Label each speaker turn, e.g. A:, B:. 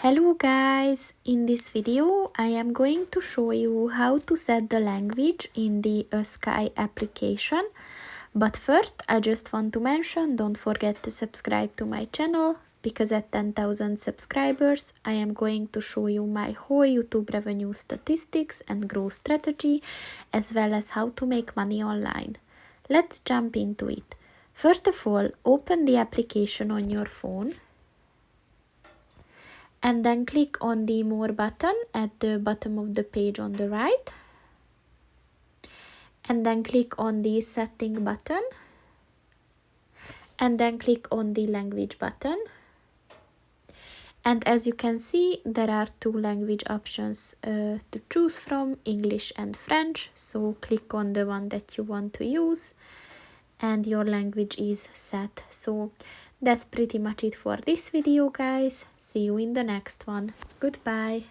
A: Hello guys, in this video I am going to show you how to set the language in the Asky application. But first I just want to mention, don't forget to subscribe to my channel, because at 10,000 subscribers I am going to show you my whole YouTube revenue statistics and growth strategy, as well as how to make money online. Let's jump into it. First of all, open the application on your phone. And then click on the More button at the bottom of the page on the right. And then click on the Setting button. And then click on the Language button. And as you can see, there are two language options to choose from, English and French. So click on the one that you want to use, and your language is set. So that's pretty much it for this video, guys. See you in the next one. Goodbye.